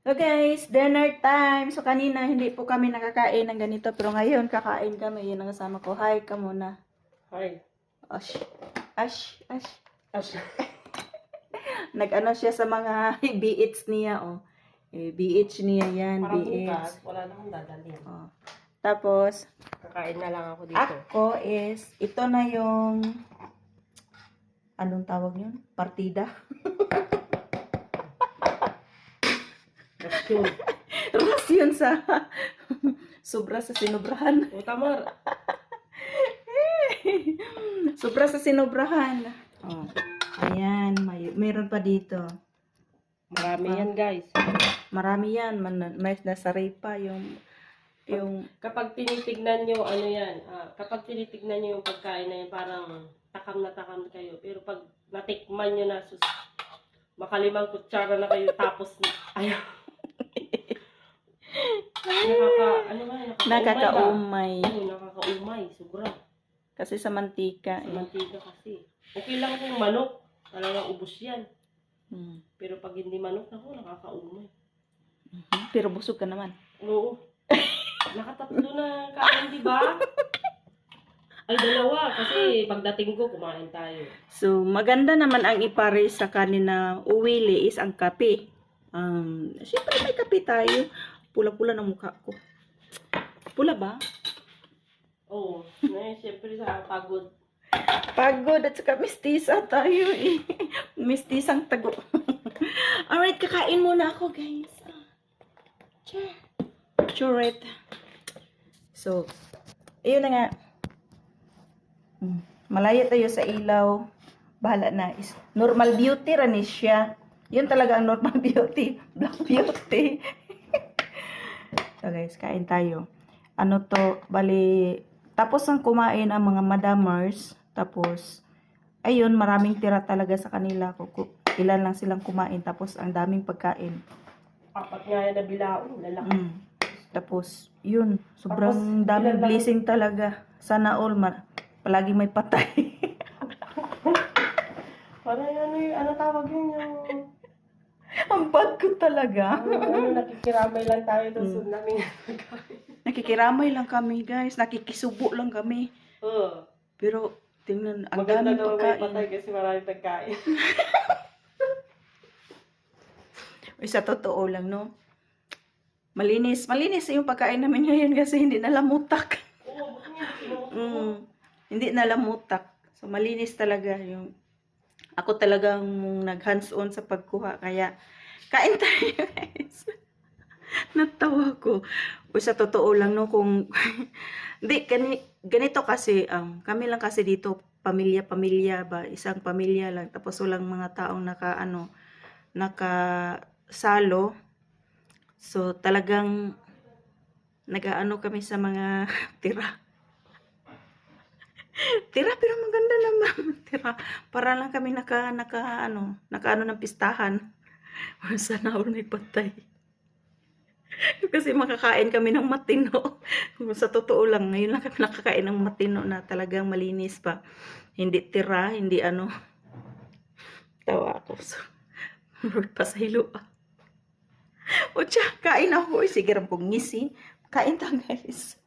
So guys, dinner time. So kanina hindi po kami nakakain ng ganito. Pero ngayon kakain kami. Yun ang kasama ko. Hi ka muna. Hi. Ash. Ash. Ash. As, Nag-ano siya sa mga BH niya. Oh. BH niya yan. para BH. bukas, wala namang dadalhin. Oh. Tapos, Kakain na lang ako dito. ako is, ito na yung, anong tawag yun? Partida. Rasyon. Rasyon sa, sobra sa sinobrahan. O, Tamar. Sobra sa sinobrahan. Oh. Ayan, mayroon pa dito. Marami yan, guys. Marami yan. May nasari pa yung Kapag tinitignan nyo, ano yan, kapag tinitignan nyo yung pagkain na yan, parang takam na takam kayo. Pero pag natikman nyo na, makalimang kutsara na kayo, tapos, ayaw. nakakaumay. Nakakaumay, sobra. Kasi sa mantika. Sa mantika kasi. Okay lang kung manok, talagang ubos yan. Hmm. Pero pag hindi manok, nakakaumay. Pero busog ka naman. Oo. Nakatatlo na kain, di ba? Ay, dalawa. Kasi pagdating ko, kumain tayo. So, maganda naman ang ipare sa kanina uwili is ang kape. Siyempre may kape tayo. Pula-pula ng mukha ko. Pula ba? Oo. Siyempre sa pagod. Pagod at saka mistisa tayo eh. Mistisang tago. Alright, kakain muna ako guys. Alright. So, ayun na nga. Malayo tayo sa ilaw. Bahala na. Normal beauty ranis siya. Yun talaga ang normal beauty. Black beauty. So guys, kain tayo. Ano to, bali, tapos ang kumain ang mga madamers. Tapos, ayun, maraming tira talaga sa kanila. Ilan lang silang kumain. Tapos, ang daming pagkain. Apat nga yan na bilaon. Lalaki. Tapos, yun, sobrang Tapos, daming ilan lang- blessing talaga. Sana all, palagi may patay. Parang ano tawag yun yung... Ang bad ko talaga. Nakikiramay lang tayo doon sa namin. Nakikiramay lang kami, guys. Nakikisubo lang kami. Oo. Pero, tingnan, ang Maganda daming daw may pagkain. patay kasi maraming pagkain. Uy, sa totoo lang, no? Malinis yung pagkain namin ngayon kasi hindi nalamutak. Oo, buti nga hindi Hindi nalamutak. So, malinis talaga yung... Ako talagang nag-hands-on sa pagkuha. Kaya, kain tayo, guys. Natawa ko. Uy, sa totoo lang, no? Kung... Hindi, ganito kasi, kami lang kasi dito, pamilya-pamilya ba? Isang pamilya lang. Tapos walang mga taong nakasalo. So, talagang nag-aano kami sa mga tira. Tira, pero maganda naman. Tira. Para lang kami nakaano ng pistahan. Sana all may patay. Kasi makakain kami ng matino. Sa totoo lang, ngayon lang kami nakakain ng matino na talagang malinis pa. Hindi tira, hindi ano. Tawa ako. So, pasahilo. O tiya, kain ako. Sige ram kong ngisi. Kain ta guys.